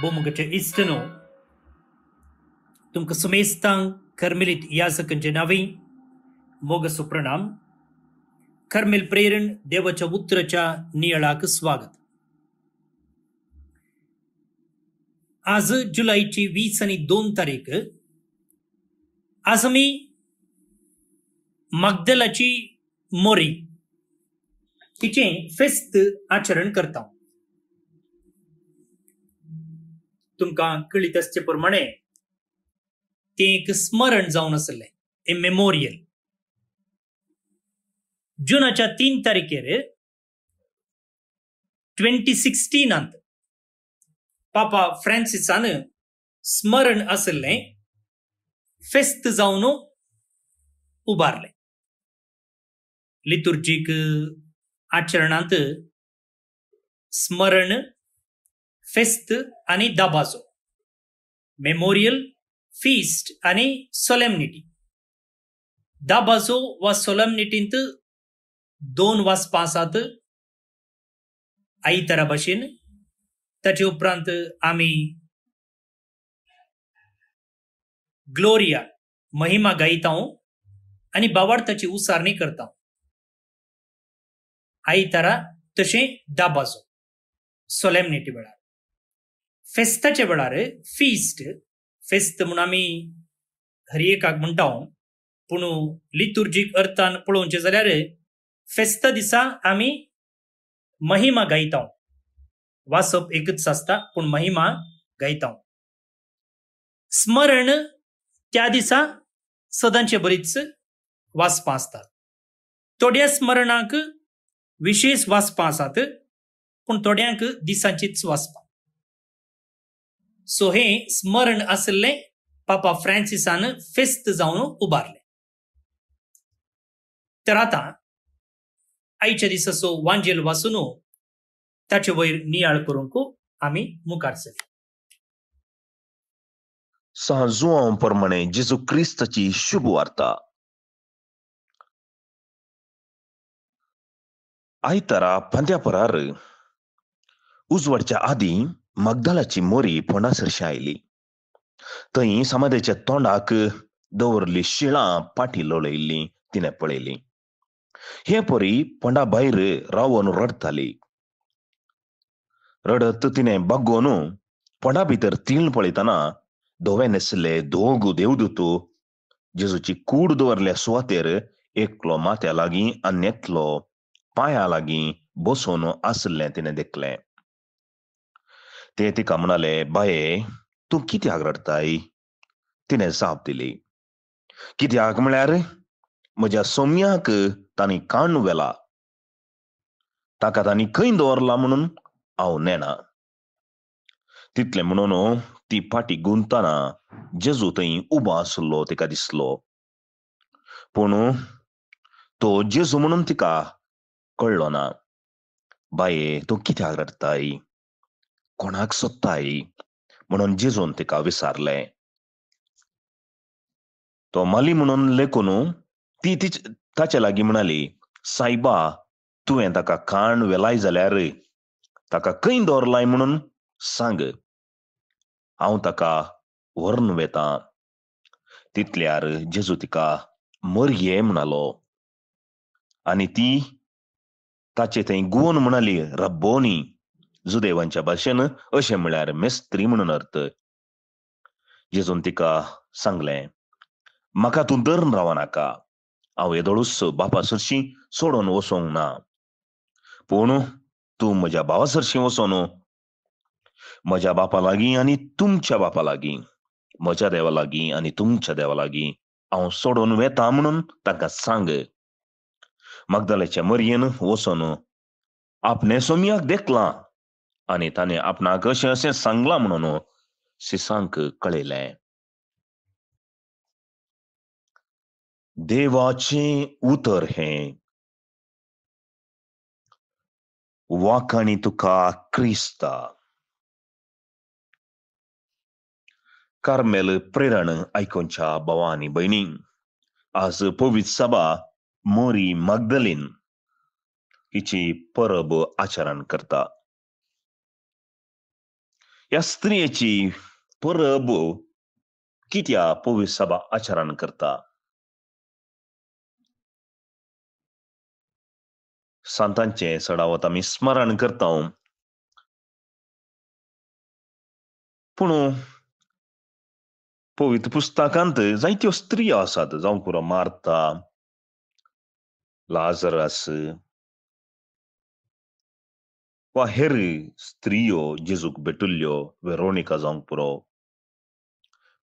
बोमुगचे इष्टनो तुमका सुमेस्तांग कर्मिलित याजकांचे नावे मोग सुप्रणाम. कर्मिल प्रेरण देवाच्या उतराच्या नियळाक स्वागत. आज जुलैची 22 आज मी मगदलाची मोरी तिचे फेस्त आचरण करता. तुमका कळीत असचे प्रमाणे ते एक स्मरण जावन आसले, ए मेमोरियल. जुनाच्या 3 तारखेर 2016 पापा फ्रांसिसान स्मरण आसले फेस्त जावन उबारले. लितुर्जीक आचरणांत स्मरण, फेस्त आणि दाबाजो, मेमोरियल, फीस्ट आणि सोलेमनिटी. दाबाजो वा सोलेमनिटींत 2 वासपां आसात आयतारा भाशेन. ताचे उपरांत आमी ग्लोरिया महिमा गायता आणि भावार्थाची उसारणी करता. आयतारा तशें दाबाजो सोलेमनिटी वेळार. फेस्ताच्या वेळार फीस्ट, फेस्त म्हणून आमी हर एकाक म्हणटा, पूण लितुर्जीक अर्थान पळोवचें जाल्यार फेस्ता दिसा आमी महिमा गायता. वासप एकच आसता पूण महिमा गायता. स्मरण त्या दिसा सदांचे बरीच वासपां आसतात. थोड्या स्मरणाक विशेष वासपां आसात पूण थोड्यांक दिसांचीच वासपां. सो हे स्मरण आसले पापा फ्रांसिसान फेस्त जावन उबारले. तर आता आयच्या दिसाचो वांजेल वाचून ताचे वयर नियाळ करूंक आमी मुखार सरया. सांजुआं प्रमाणे जेजू क्रिस्ताची शुभ वार्ता. आयतारा फांत्या परार उजवाडच्या आदी मगदलाची मोरी फोंडासरशी आयली. थंय समाधीच्या तोंडाक दवरली शिळां पाठी लोळयल्ली तिणें पळयली. हे परी पोंडा भायर रावन रडताली. रडत तिणें बागोवन पोंडा भितर तीण पळयतना धवे न्हेसले 2 देवदूत जेजूची कूड दवरल्या सुवातेर एकलो माथ्या लागीं आनी एकलो पांया लागीं बसून आसलें तिणें देखलें. ते तिका म्हणाले, बाये, तूं कित्याक रडताय? तिणें जाप दिली, कित्याक म्हळ्यार म्हज्या सोम्याक तांणी काण व्हेला. ताका तांणी खंय दवरला म्हणून हांव नेना. तितलें म्हणून ती फाटी गुंतना जेजू थंय उबो आसलो तिका दिसलो. पूण तो जेजू म्हणून तिका कळ्ळो ना. बाये, तूं कित्याक रडताय? कोणाक सोदताय? म्हणून जेजून तिका विचारलें. तो माली म्हणून लेकून ती ताचे लागीं म्हणाली, सायबा, तुवें ताका काण व्हेलाय जाल्यार ताका खंय दवरलाय म्हणून सांग, हांव ताका व्हरून वेतां. तितल्यार जेजू तिका मरये म्हणालो. आनी ती ताचे थंय गुवन म्हणाली, रब्बोनी, जुदेवांच्या भाशेन अशें म्हळ्यार मेस्त्री म्हणून अर्थ. जेजून तिका सांगलें, म्हाका तूं धरून रावं नाका. हांव येदोळूच बापा सरशी सोडून वचोंक ना. पूण तूं म्हज्या भावा सरशी वचोन म्हज्या बापा लागीं आनी तुमच्या बापा लागीं, म्हज्या देवा लागीं आनी तुमच्या देवा लागीं हांव सोडून वेतां म्हणून ताका सांग. मगदलाच्या मरयेन वचोन आपणे सोम्याक देखलां आनी ताणें आपणाक अशें सांगलां म्हणून सिसांक कळयलें. देवाचें उतर हें. वाखाणी तुका क्रिस्ता. कार्मेल प्रेरण आयकोनच्या भावा आनी भयणी, आज पवित्र सभा मोरी मगदलीन हिची परब आचरण करता. ह्या स्त्रियेची परब कित्या पवित्र सभा आचरण करता. संतांचे सडावत आमी स्मरण करता. पूण पवित्र पुस्तकांत जायत्यो स्त्रियो आसात, जावं पुरो मार्ता, लाजरस वा हेर स्त्रियो जेजूक भेटुल्ल्यो, वेरोनिका जावंक पुरो.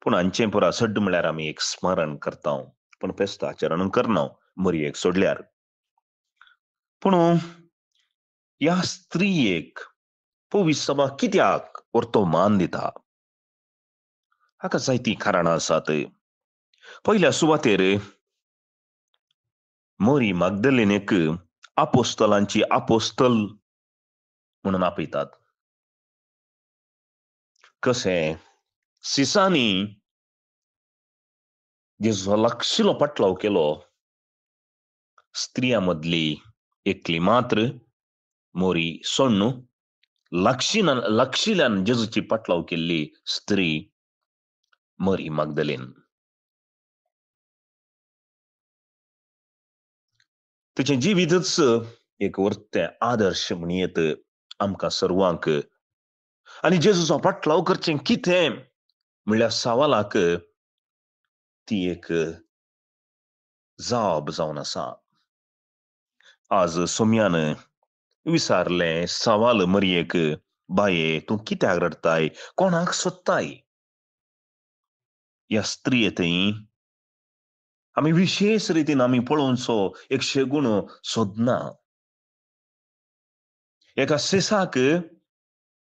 पूण हांचे पुरा सड्ड म्हळ्यार आमी एक स्मरण करता, पूण फेस्त आचरण करना मरयेक सोडल्यार. पूण ह्या स्त्रियेक पवित्र सभा कित्याक व्हरतो मान दिता? हाका जायतीं कारणां आसात. पयल्या सुवातेर मरी मग्दलेनेक आपोस्तलांची आपोस्तल म्हणून आपयतात. कशें सिसांनी जेजूचो लागशिलो पाटलाव केलो, स्त्रियां मदली एकली मात्र मोरी सोडून लागशिल्यान जेजूची पाटलाव केल्ली स्त्री मरी मग्दलेन. तिचें जिवीतच एक वर्तें आदर्श म्हणयत आमकां सर्वांक. आनी जेजूचो पाटलाव करचें कितें म्हणल्यार सवालाक ती एक जाप जावन आसा. आज सोम्यान विचारलें सवाल मरयेक, बाये तूं कित्याक रडताय, कोणाक सोदताय? ह्या स्त्रिये थंय आमी विशेष रितीन आमी पळोवचो एक शेगूण सोदना. एका सिसाक,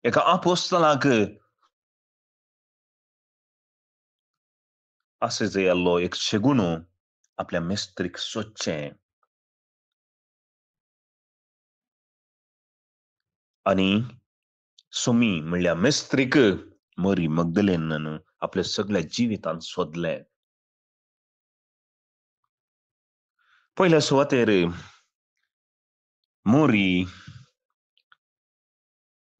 एका आपोस्तलाक असे जाल्लो एक शेगूण आपल्या मेस्त्रीक सोदचें. आनी सोमी म्हणल्यार मेस्त्रीक मरी मग्दलेनान आपल्या सगळ्या जिवितांत सोदलें. पयल्या सुवातेर मोरी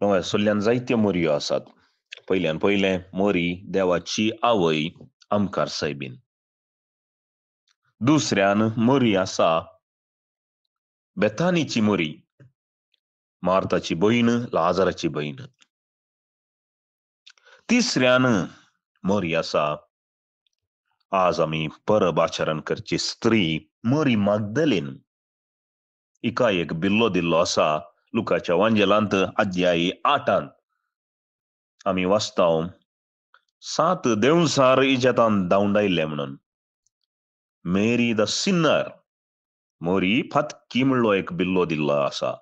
सोडल्यान जायत्यो मोरयो आसात. पयल्यान पयलें मोरी देवाची आवय आमकार सायबीन. दुसऱ्यान मोरी आसा बेथानीची मोरी, मार्ताची भयण, लाजाराची भयण. तिसऱ्यान मोरी आसा आज आमी परब आचरण करची स्त्री मरी मग्दलेन. हिका एक बिल्लो दिल्लो आसा लुकाच्या वांजेलांत अध्याय 8 आमी वाचताव 7 देंवसार इजेतान धांवडायले म्हणून. मेरी द सिन्नर, मोरी फातकी म्हणलो एक बिल्लो दिल्लो आसा.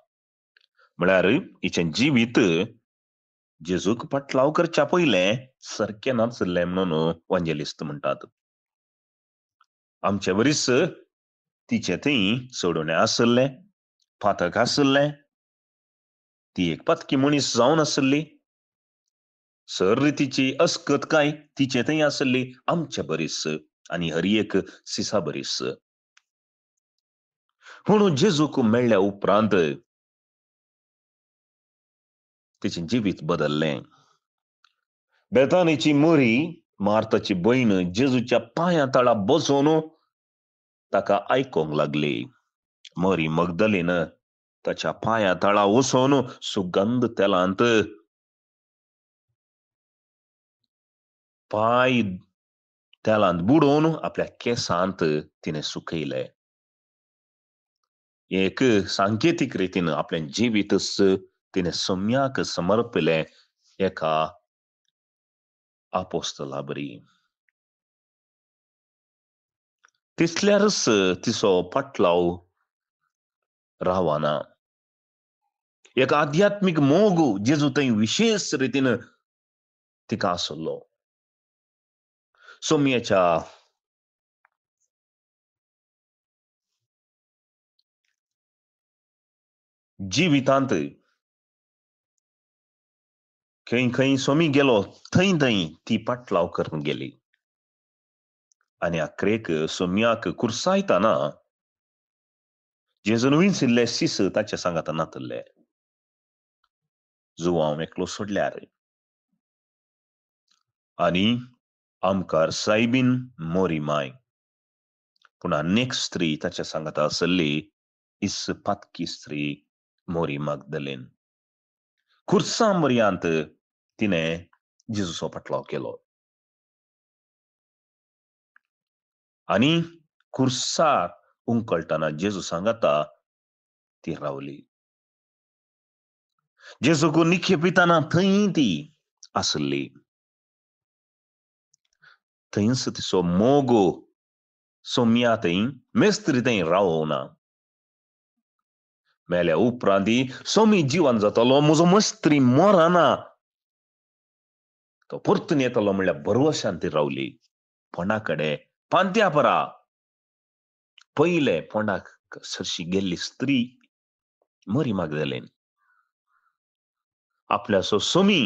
म्हळ्यार हिचें जिवीत जेजूक पाटलाव करच्या पयलें सारकें नाचल्लें म्हणून वांजेलिस्त म्हणटात. आमचे वरीस तिचे थंय सोडुणें आसलें, फातक आसलें, ती एक पातकी मनीस जावन आसली, सर रितीची अस्कतकाय तिचे थंय आसली आमचे बरीस आनी हर एक सिसा बरीस. म्हणून जेजूक मेळ्ळ्या उपरांत तिचें जिवीत बदल्लें. बेथानीची मोरी मार्ताची भयण जेजूच्या पांया तळा बसून ताका आयकोंक लागली. मरी मग्दलेन ताच्या पांया तळा वचून सुगंध तेलांत पाय तेलांत बुडोवन आपल्या केसांत तिने सुकयले. एक सांकेतीक रितीन आपलें जिवीतच तिने सोम्याक समर्पिलें एका आपोस्तला बरी. तितल्यारच तिचो पाटलाव रावना. एक आध्यात्मिक मोग जेजू थंय विशेष रितीन तिका आसलो. सोम्याच्या जिवितांत खंय खंय सोमी गेलो थंय थंय ती पाटलाव करून गेली. आनी आख्रेक सोम्याक कुर्सायताना जेजून विंचिल्ले सीस ताच्या सांगात नातल्ले. जो हांव एकलो सोडल्यार आणि आमकार सायबीन मोरी माय. पूण अनेक स्त्री ताच्या सांगाता आसली इस पातकी स्त्री मोरी मगदलेन. खुर्सा पर्यंत तिने जेजूचो पटलाव केलो आणि खुर्सार उंकळटाना जेजू सांगाता ती रावली. जेजूक निखेपिताना थंय ती आसली. थंयच तिचो मोगो सोम्या थंय मेस्त्री थंय रावना. मेल्या उपरांती सोमी जिवन जातलो, म्हजो मस्त्री मोराना. तो परतून येतलो म्हणल्यार भरवशान ती रावली. फोंडाकडे पांत्या परा पयले फोंडाक सरशी गेल्ली स्त्री मरी मगदलेन. आपल्याचो सोमी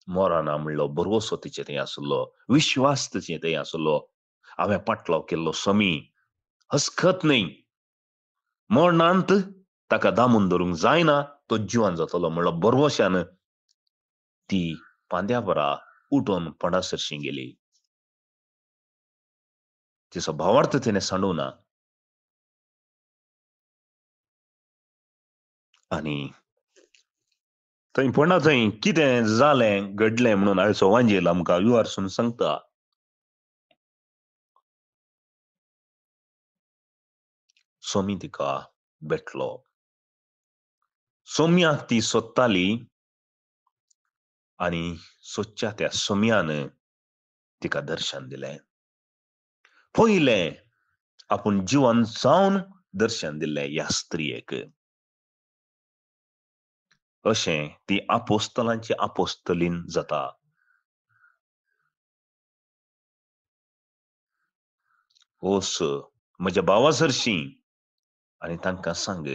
मोराना म्हणलो भरवसो तिचे थंय आसलो, विश्वास तिचे थंय आसलो. हांवें पटलाव केल्लो सोमी हसखत न्हय. मरणांत ताका दामून धरूंक जायना, तो जिवन जातलो म्हणलो भरवशान ती पांद्या परा उठून फोंडा सरशी गेली. तिचो भावार्थ तिने सांडूना. आणि थंय फोंडा थंय कितें जालें घडलें म्हणून आयचो वांजेल आमकां विवारसून सांगता. सोमी तिका भेटलो. सोम्याक ती सोदताली आणि सोदच्या त्या सोम्यान तिका दर्शन दिलें. पयलें आपूण जिवन जावन दर्शन दिल्लें ह्या स्त्रियेक. अशें ती आपोस्तलांची आपोस्तलीन जाता. ओस म्हज्या भावा सरशी आनी तांकां सांग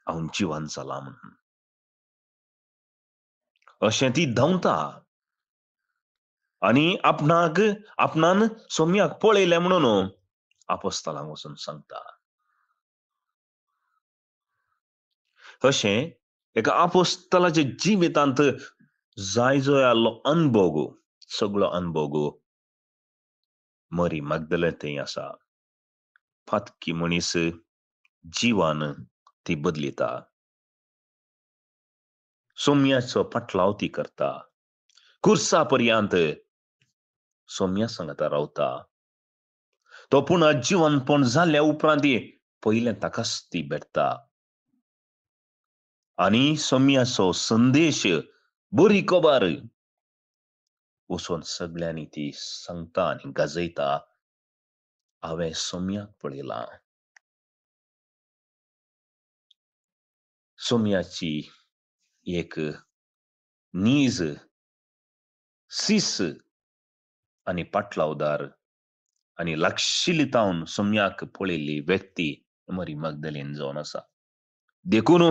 हांव जिवन जाला म्हणून. अशें ती धांवता आनी आपणान सोम्याक पळयलें म्हणून आपोस्तलांक वचून सांगता. अशें एका आपोस्तलाच्या जिवितांत जाय जो आसलो अनुभव, सगळो अनुभव मरी मगदलेन थंय आसा. फातकी मनीस जिवन ती बदलिता. सोम्याचो पटलाव ती करता. खुर्सा पर्यंत सोम्या सांगाता रावता. तो पुन्हा जिवनपण जाल्ल्या उपरांत पयलें ताकाच ती भेटता. आणि सोम्याचो संदेश बरी खबर वचून सगळ्यांनी ती सांगता आनी गाजयता. हांवें सोम्याक पळयलां. सोम्याची एक नीज, सीस आनी पाटलावदार आनी लागशिल्लीतावन सोम्याक पळयल्ली व्यक्ती मरी मगदलेन जावन आसा. देखून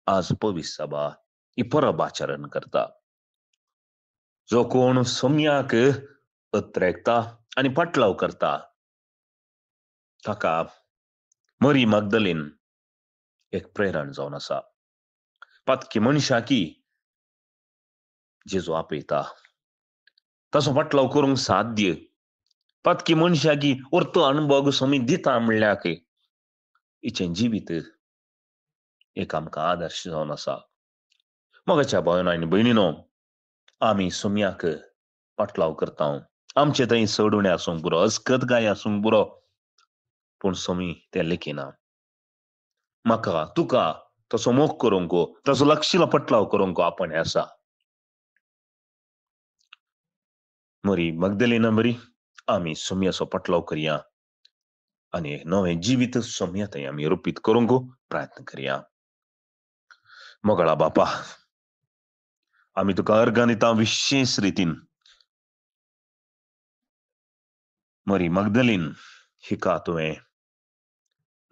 आज पवित्र सभा ही परब आचरण करता. जो कोण सोम्याक अत्रेकता आनी पाटलाव करता ताका मरी मगदलेन एक प्रेरण जावन आसा. पातकी मनशाकी जेजू आपयता. ताचो पाटलाव करूंक साध्य. पातकी मनशाकी अर्थ अनुभव सोमी दिता म्हणल्यार हिचें जिवीत एक आमकां आदर्श जावन आसा. मोगाच्या भावांनो आनी भयणीनो, आमी सोम्याक पाटलाव करता. आमचे थंय सडुणें आसूंक पुरो, अस्खत गाय आसूंक पुरो, पूण सोमी तें लेखिना. म्हाका तुका ताचो मोग करूंक, ताचो लागशिल्लो पटलाव करूंक आपण हें आसा. मरी मगदलेना बरी आमी सोम्याचो पटलाव करया आनी नवें जिवीत सोम्या थंय आमी रोपीत करूंक प्रयत्न करया. मोगाळा बापा, आमी तुका अर्गां दिता विशेष रितीन. मरी मगदलेन हिका तुवें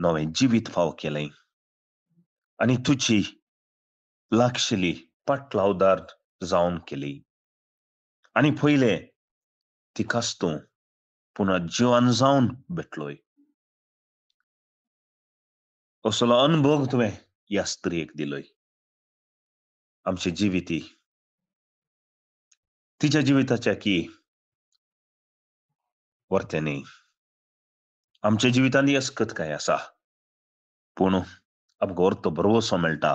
नवें जिवीत फाव केलें आनी तुजी लागशिल्ली पाटलावदार जावन केली. आनी पयलें तिकाच तूं पुन्हा जिवन जावन भेटलोय. असलो अनुभव तुवें ह्या स्त्रियेक दिलोय. आमचे जिविती तिच्या जिविताच्या की वर्त्याने आमच्या जिवितांत येसकत काय आसा, पूण आमकां व्हरतो भरवोसो मेळटा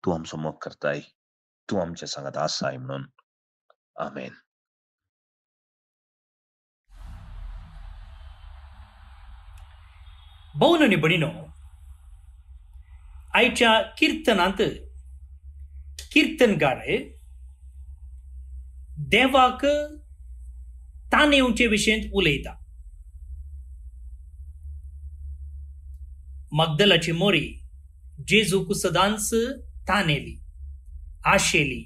तूं आमचो मोग करताय, तूं आमच्या सांगात आसाय म्हणून. आमेन. भोवन आनी भयणीनो, आयच्या किर्तनांत किर्तनकार देवाक तानेवचे विशयेंत उलयता. मगदलाची मोरी जेजूक सदांच तानेली, आशेली,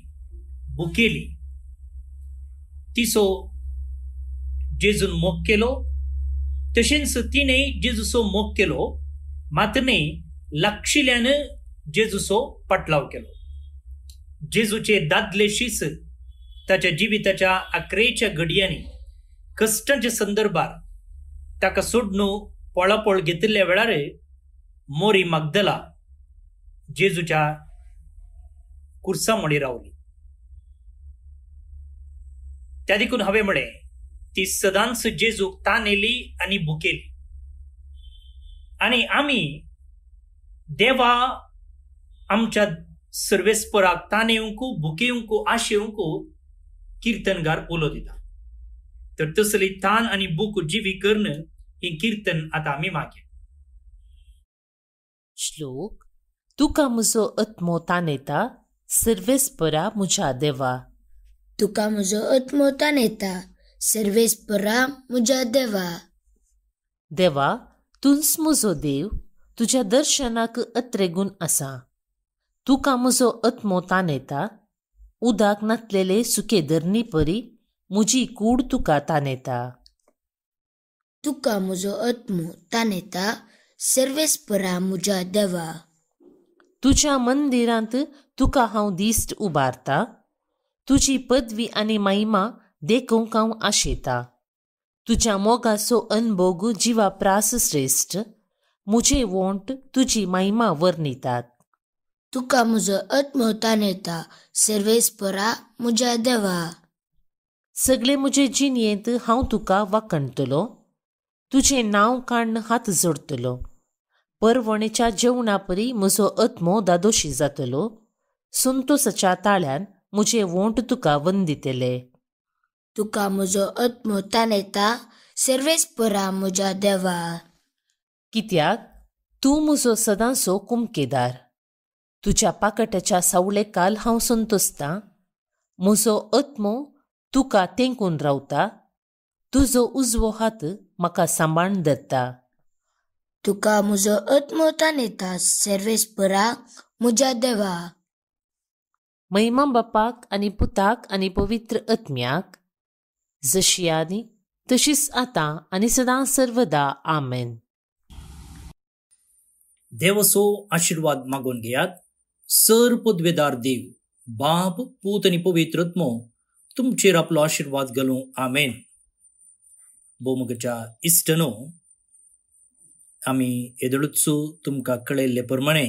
बुकेली. तिसो जेजून मोग केलो, तशेंच तिणें जेजूचो मोग केलो, मात लक्षिल्यान जेजूचो पटलाव केलो. जेजूचे दादले शीस ताच्या जिविताच्या अकरेच्या घडयांनी कश्टांच्या संदर्भात ताका सोडून पळापळ घेतिल्ल्या वेळार मोरी मगदला जेजूच्या कुर्सा मळी रावली. त्या देखून हांवें म्हळें ती सदांच जेजूक तानेली आनी भुकेली. आनी आमी देवा आमच्या सर्वेस्पराक तानेवंकू, भुकेवंकू, आशेवंकू किर्तनगार उलो दिता. तर तसली तान आनी भूक जिवी करण ही किर्तन आतां आमी मागया. श्लोक. तुका म्हजो आत्मो तानेता, सर्वेस्परा म्हज्या देवा. तुका म्हजो आत्मो तानेता, सर्वेस्परा म्हज्या देवा. देवा, तूंच म्हजो देव, तुज्या दर्शनाक अत्रेगून आसा. तुका म्हजो आत्मो तानेता, उदाक नातलेले सुके धरणी परी म्हजी कूड तुका तानेता. तुका म्हजो आत्मो तानेता, सर्वेस्परा म्हज्या देवा. तुज्या मंदिरांत तुका हांव दिश्ट उबारता. तुजी पदवी आनी महिमा देखूंक हांव आशेता. तुज्या मोगाचो अनभोग जिवा प्रास श्रेश्ठ. म्हजे वोंट तुजी महिमा वर्णितात. तुका म्हजो आत्मो तानेता, सर्वेस्परा म्हज्या देवा. सगळे म्हजे जिणयेंत हांव तुका वाखणतलो. तुजें नांव काडून हात जोडतलो. परवणेच्या जेवणा परी म्हजो आत्मो दादोशी जातलो. संतोशाच्या ताळ्यान म्हजे वोंट तुका वंदितले. तुका म्हजो आत्मो तानेता, सर्वेस्परा म्हज्या देवा. कित्याक तूं म्हजो सदांचो कुमकेदार. तुज्या पाकट्याच्या सावळे काल हांव संतोसतां. म्हजो आत्मो तुका तेंकून रावता. तुजो उजवो हात म्हाका सांबाळून धरता. तुका म्हजो आत्मो तानेता, सर्वेस्परा म्हज्या देवा. महिमा बापाक आनी पुताक आनी पवित्र आत्म्याक, जशी आनी तशीच आतां आनी सदां सर्वदा. आमेन. देवाचो आशीर्वाद मागून घेयात. सर पदवेदार देव, बाप, पूत आनी पवित्र आत्मो तुमचेर आपलो आशीर्वाद घालूं. आमेन. भोवमुगाच्या इश्टनो, आमी येदळूच तुमकां कळयल्ले प्रमाणे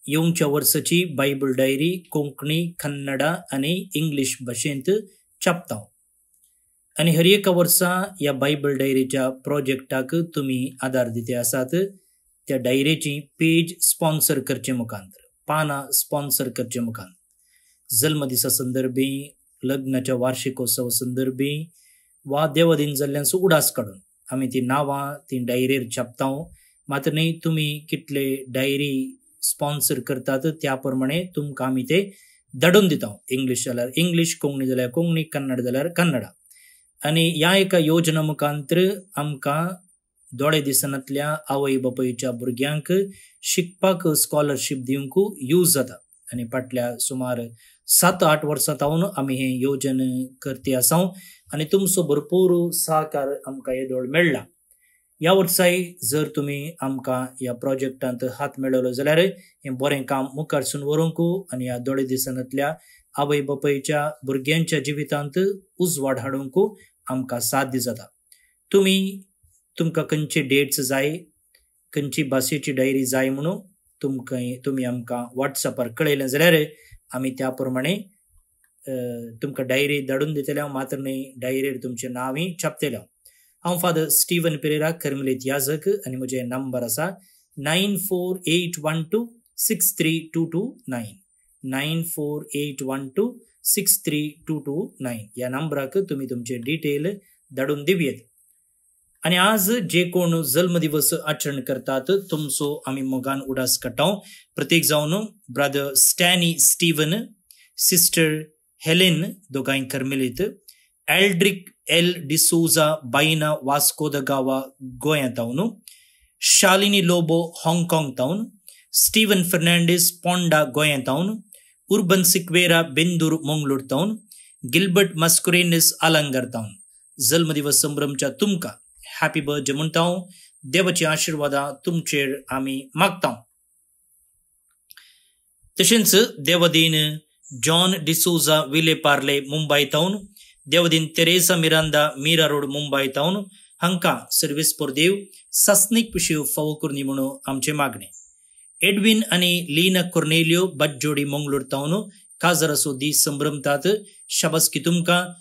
येवच्या वर्साची बायबल डायरी कोंकणी, कन्नडा आनी इंग्लीश भाशेंत छापता. आनी हर एका वर्सा ह्या बायबल डायरीच्या प्रोजेक्टाक तुमी आदार दिते आसात. त्या डायरेची पेज स्पॉन्सर करचे मुखांतर, पानां स्पॉन्सर करचे मुखांतर, जल्मदिसा संदर्भी, लग्नाच्या वार्षिकोत्सवा संदर्भी वा देवदीन जाल्ल्यांचो उडास काडून आमी ती नांवां ती डायरीर छापता. मात्र न्ही तुमी कितले डायरी स्पॉन्सर करतात त्या प्रमाणे तुमकां आमी ते धाडून दिता. इंग्लीश जाल्यार इंग्लीश, कोंकणी जाल्यार कोंकणी, कन्नड जाल्यार कन्नडा. आनी ह्या एका योजना मुखांतर आमकां दोळे दिसनातल्या आवय बापायच्या भुरग्यांक शिकपाक स्कॉलरशीप दिवंक यूज जाता. आनी फाटल्या सुमार 7-8 वर्सां जावन आमी हे योजन करते आसा. आनी तुमचो भरपूर सहकार आमकां येदोळ मेळ्ळा. ह्या वर्साय जर तुमी आमकां ह्या प्रोजेक्टांत हात मेळयलो जाल्यार हें बरें काम मुखारसून व्हरूंक आनी ह्या दोळे दिसनातल्या आवय बापायच्या भुरग्यांच्या जिवितांत उजवाड हाडूंक आमकां साध्य जाता. तुमकां खंयचे डेट्स जाय, खंयची भाशेची डायरी जाय म्हणून तुमी आमकां वॉट्सॅपार कळयलें जाल्यार आमी त्या प्रमाणे तुमकां डायरी धाडून दितले हांव, मात्र न्ही डायरीर तुमचें नांवय छापतलें हांव. फादर स्टीवन पेरेरा, कर्मेलीत याजक, आनी म्हजे नंबर आसा 9481263229 9481263229. ह्या नंबराक तुमी तुमचे डिटेल धाडून दिवयेत. आनी आज जे कोण जल्म दिवस आचरण करतात तुमचो आमी मोगान उडास काडटाव. प्रत्येक जावन brother Stany Steven, sister Helen दोगांय कर्मेलीत, एल्ड्रिक एल डिसोजा बायना वास्को द गावा गोंयांतावन, शालिनी लोबो हाँगकाँग तावन, स्टीवन फर्नांडीस पोंडा गोंयांतावन, उर्बन सिक्वेरा बेंदूर मंगळूर तावन, गिल्बर्ट मस्कुरेनिस आलंगर तावन जल्म दिवस संभ्रमच्या तुमकां हॅपी बर्थडे म्हणटाव. देवाची आशिर्वादां तुमचेर आमी मागताव. तशेंच देवदीन John D'Souza Vile Parle Mumbai तावन, देवदीन Theresa Miranda Mira road Mumbai तावन हांकां सर्वीस पोर देव सस्नीक पिशव फावो करनी म्हणून आमचे मागणे. एडविन आनी लीना कोर्नेलियो बज्जोडी मंगळूर तावन काजराचो दीस संभ्रमतात. शाबासकी तुमकां,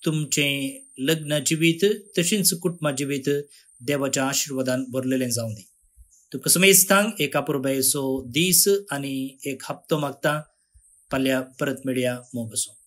तुमचें लग्न जिवीत तशेंच कुटुंबा जिवीत देवाच्या आशिर्वादान भरलेलें जावं दी. तुका समेस्तांक एक अपुरबायेचो दीस आनी एक हप्तो मागता. फाल्यां परत मेळया. मोग आसूं.